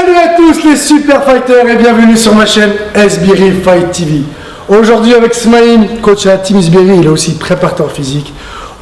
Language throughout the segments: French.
Salut à tous les super fighters et bienvenue sur ma chaîne Sbirri Fight TV. Aujourd'hui avec Smaïn, coach à la team Sbirri, il est aussi préparateur physique.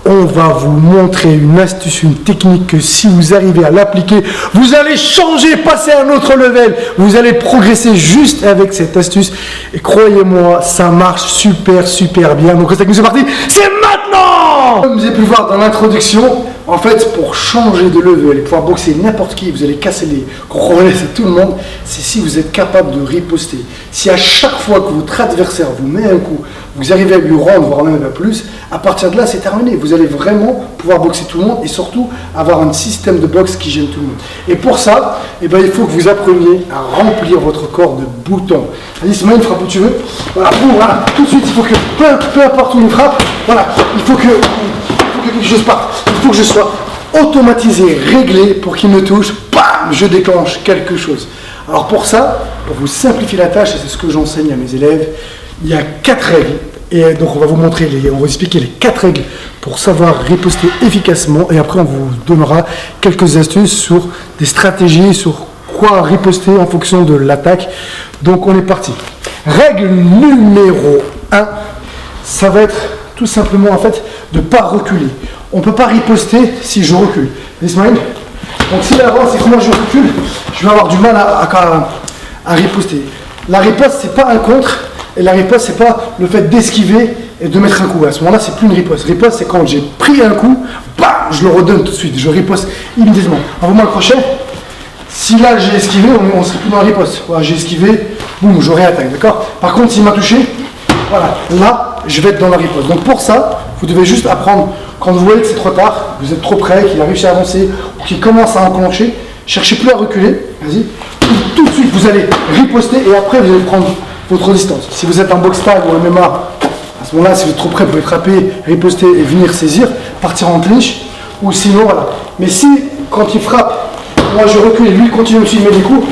On va vous montrer une astuce, une technique que si vous arrivez à l'appliquer, vous allez changer, passer à un autre level. Vous allez progresser juste avec cette astuce. Et croyez-moi, ça marche super bien. Donc restez avec nous, c'est parti, c'est maintenant! Comme vous avez pu voir dans l'introduction, en fait, pour changer de level et pouvoir boxer n'importe qui, vous allez casser les relais à tout le monde, c'est si vous êtes capable de riposter. Si à chaque fois que votre adversaire vous met un coup, vous arrivez à lui rendre, voire même à plus, à partir de là, c'est terminé. Vous allez vraiment pouvoir boxer tout le monde et surtout avoir un système de boxe qui gêne tout le monde. Et pour ça, il faut que vous appreniez à remplir votre corps de boutons. Vas-y, Smaïn, frappe où tu veux. Voilà, boum, voilà. Tout de suite, il faut que, peu importe où il frappe, voilà, il faut que quelque chose parte. Il faut que je sois automatisé, réglé pour qu'il me touche, bam, je déclenche quelque chose. Alors pour ça, pour vous simplifier la tâche, et c'est ce que j'enseigne à mes élèves, il y a 4 règles. Et donc on va vous montrer, on va expliquer les 4 règles pour savoir riposter efficacement. Et après on vous donnera quelques astuces sur des stratégies, sur quoi riposter en fonction de l'attaque. Donc on est parti. Règle numéro 1, ça va être tout simplement en fait de ne pas reculer. On ne peut pas riposter si je recule. Ismaël, donc si l'avance et que moi je recule, je vais avoir du mal à riposter. La riposte, c'est pas un contre, et la riposte, c'est pas le fait d'esquiver et de mettre un coup. À ce moment-là, c'est plus une riposte. Riposte, c'est quand j'ai pris un coup, bam, je le redonne tout de suite. Je riposte immédiatement. Envoie-moi le crochet. Si là j'ai esquivé, on ne serait plus dans la riposte. Voilà, j'ai esquivé, boum, je réattaque, d'accord? Par contre, s'il m'a touché, voilà, là, je vais être dans la riposte. Donc pour ça, vous devez juste apprendre, quand vous voyez que c'est trop tard, vous êtes trop près, qu'il a réussi à avancer, ou qu'il commence à enclencher, cherchez plus à reculer, vas-y, tout de suite vous allez riposter et après vous allez prendre votre distance. Si vous êtes en boxe tag ou en MMA, à ce moment-là, si vous êtes trop près, vous pouvez frapper, riposter et venir saisir, partir en clinch, ou sinon, voilà. Mais si, quand il frappe, moi je recule et lui continue aussi de mettre des coups,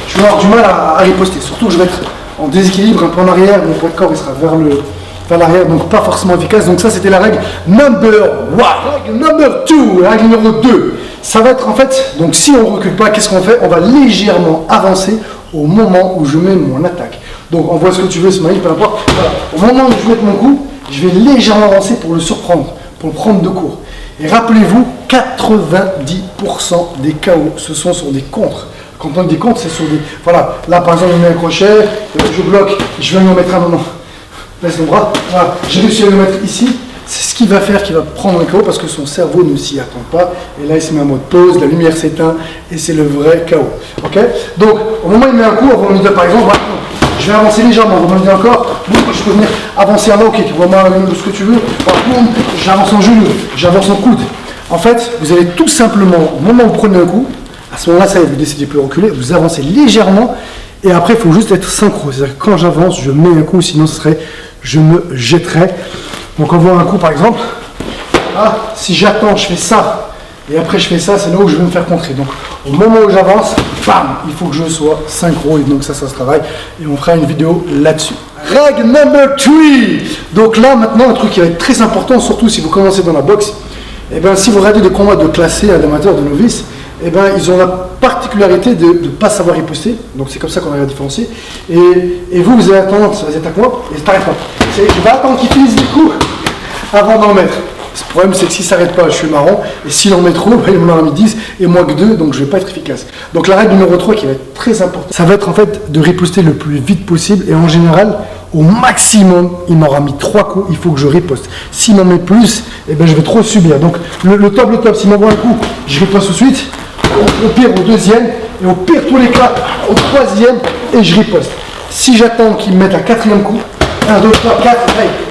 je vais avoir du mal à riposter. Surtout que je vais être en déséquilibre, un peu en arrière, mon poids de corps il sera vers l'arrière, donc pas forcément efficace. Donc ça c'était la règle number 1. Règle number 2, règle numéro 2. Ça va être en fait, donc si on ne recule pas, qu'est-ce qu'on fait? On va légèrement avancer au moment où je mets mon attaque. Donc on voit ce que tu veux, Smaïl, peu importe. Voilà. Au moment où je mets mon coup, je vais légèrement avancer pour le surprendre, pour le prendre de court. Et rappelez-vous, 90% des KO, ce sont sur des contres. Quand on dit contre, c'est sur des... Voilà, là par exemple, je mets un crochet, je bloque, je vais me mettre un moment. Laisse le bras, voilà, j'ai réussi à le mettre ici. C'est ce qui va faire qu'il va prendre un KO parce que son cerveau ne s'y attend pas. Et là, il se met en mode pause, la lumière s'éteint et c'est le vrai KO. Ok? Donc, au moment où il met un coup, on va me dire par exemple, voilà, je vais avancer légèrement, on va me dire encore, boum, je peux venir avancer en low kick, vraiment ce que tu veux, voilà, boum, j'avance en genou, j'avance en coude. En fait, vous allez tout simplement, au moment où vous prenez un coup, à ce moment-là, ça y est, vous décidez plus de reculer, vous avancez légèrement et après, il faut juste être synchro. C'est-à-dire que quand j'avance, je mets un coup, sinon ce serait, je me jetterais. Donc on voit un coup par exemple, ah, si j'attends, je fais ça, et après je fais ça, c'est là où je vais me faire contrer. Donc au moment où j'avance, bam, il faut que je sois synchro, et donc ça se travaille, et on fera une vidéo là-dessus. Règle number 3. Donc là maintenant, un truc qui va être très important, surtout si vous commencez dans la boxe, et bien si vous regardez des combats de classés, d'amateurs, de novices, et ben ils ont la particularité de ne pas savoir riposter, donc c'est comme ça qu'on arrive à différencier, et vous allez attendre, vas-y attaque-moi, et ça t'arrête pas. Je vais attendre qu'il finisse les coups avant d'en mettre. Le problème c'est que s'il ne s'arrête pas, je suis marron, et s'il en met trop, il m'en a mis 10, et moi que 2, donc je ne vais pas être efficace. Donc la règle numéro 3 qui va être très importante, ça va être en fait de riposter le plus vite possible, et en général, au maximum, il m'aura mis 3 coups, il faut que je riposte. S'il m'en met plus, eh ben, je vais trop subir. Donc le top, s'il m'envoie un coup, je riposte tout de suite, au pire au deuxième, et au pire tous les cas, au troisième, et je riposte. Si j'attends qu'il me mette un 4e coup, 1, 2, 3, 4,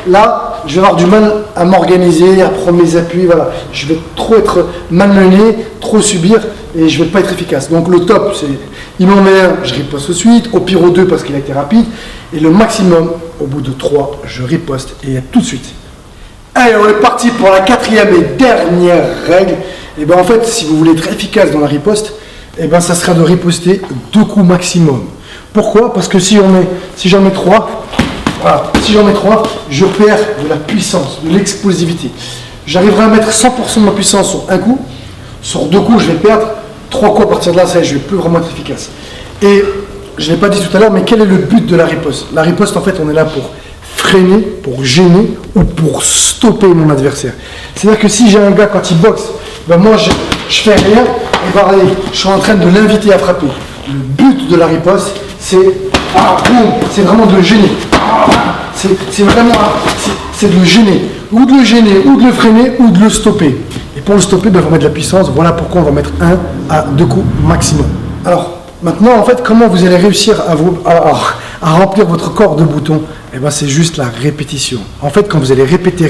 là, je vais avoir du mal à m'organiser, à prendre mes appuis, voilà. Je vais trop être malmené, trop subir, et je ne vais pas être efficace. Donc le top, c'est, il m'en met un, je riposte tout de suite, au pire au 2 parce qu'il a été rapide, et le maximum, au bout de 3, je riposte, et tout de suite. Allez, on est parti pour la 4e et dernière règle. Et bien en fait, si vous voulez être efficace dans la riposte, et ben ça sera de riposter 2 coups maximum. Pourquoi? Parce que si j'en mets 3, voilà, si j'en mets 3, je perds de la puissance, de l'explosivité. J'arriverai à mettre 100% de ma puissance sur un coup, sur 2 coups, je vais perdre 3 coups à partir de là, ça y est, je ne vais plus vraiment être efficace. Et je ne l'ai pas dit tout à l'heure, mais quel est le but de la riposte? La riposte, en fait, on est là pour freiner, pour gêner ou pour stopper mon adversaire. C'est-à-dire que si j'ai un gars, quand il boxe, ben moi, je fais rien, et ben allez, je suis en train de l'inviter à frapper. Le but de la riposte, c'est c'est vraiment de le gêner. C'est vraiment c'est de le gêner. Ou de le gêner, ou de le freiner, ou de le stopper. Et pour le stopper, ben, il faut mettre de la puissance. Voilà pourquoi on va mettre 1 à 2 coups maximum. Alors, maintenant, en fait, comment vous allez réussir à remplir votre corps de boutons? Eh ben, c'est juste la répétition. En fait, quand vous allez répéter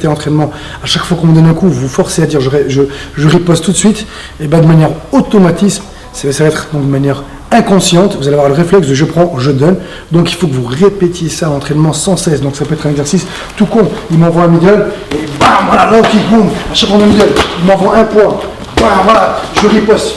l'entraînement, à chaque fois qu'on vous donne un coup, vous vous forcez à dire je riposte tout de suite, et ben, de manière automatisme, ça va être donc de manière inconsciente, vous allez avoir le réflexe de je prends, je donne. Donc il faut que vous répétiez ça à l'entraînement sans cesse. Donc ça peut être un exercice tout con. Il m'envoie un middle et bam, voilà, low kick, boum. À chaque fois un middle, il m'envoie un point. Bam, voilà, je riposte.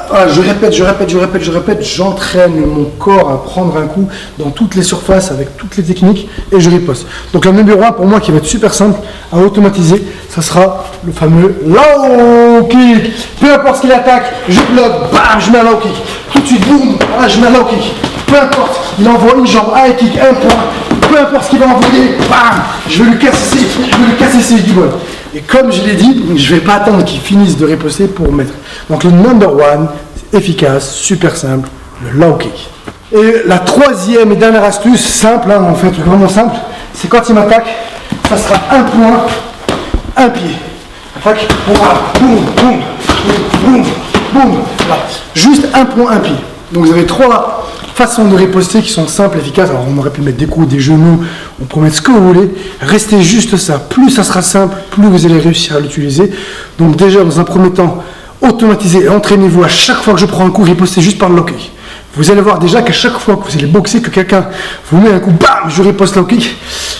Voilà, je répète, j'entraîne mon corps à prendre un coup dans toutes les surfaces avec toutes les techniques et je riposte. Donc le numéro 1 pour moi qui va être super simple à automatiser, ça sera le fameux low kick. Peu importe ce qu'il attaque, je bloque, bam, je mets un low kick. Tout de suite, boum, voilà, je mets un low kick. Peu importe, il envoie une jambe, un kick, un point. Peu importe ce qu'il va envoyer, bam, je vais lui casser ses guibolles. Et comme je l'ai dit, je ne vais pas attendre qu'il finisse de riposter pour mettre. Donc le number 1, efficace, super simple, le low kick. Et la troisième et dernière astuce, simple, hein, en fait, vraiment simple, c'est quand il m'attaque, ça sera un point, un pied. Attaque, voilà, boum, boum, boum, boum, boum. Voilà. Juste un point, un pied. Donc vous avez 3 façons de riposter qui sont simples, efficaces. Alors on aurait pu mettre des coups, des genoux, on peut mettre ce que vous voulez. Restez juste ça. Plus ça sera simple, plus vous allez réussir à l'utiliser. Donc déjà, dans un premier temps, automatisez et entraînez-vous à chaque fois que je prends un coup, ripostez juste par le low kick. Vous allez voir déjà qu'à chaque fois que vous allez boxer, que quelqu'un vous met un coup, bam, je riposte low kick,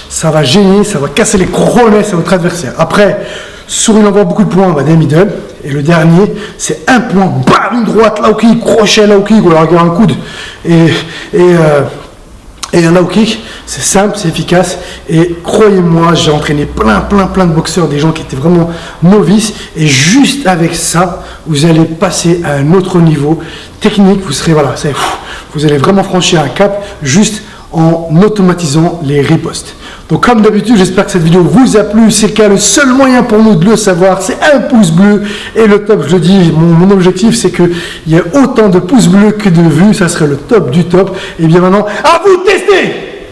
ça va gêner, ça va casser les cronesses à votre adversaire. Après, sur il envoie beaucoup de points, on va des middle. Et le dernier, c'est un point, bam, une droite, low kick, crochet, low kick, ou alors un coude et un low kick. C'est simple, c'est efficace. Et croyez-moi, j'ai entraîné plein de boxeurs, des gens qui étaient vraiment novices. Et juste avec ça, vous allez passer à un autre niveau technique. Vous serez, voilà, vous allez vraiment franchir un cap juste en automatisant les ripostes. Donc comme d'habitude, j'espère que cette vidéo vous a plu. C'est le cas, le seul moyen pour nous de le savoir, c'est un pouce bleu. Et le top, je le dis, mon objectif, c'est qu'il y ait autant de pouces bleus que de vues. Ça serait le top du top. Et bien maintenant, à vous de tester!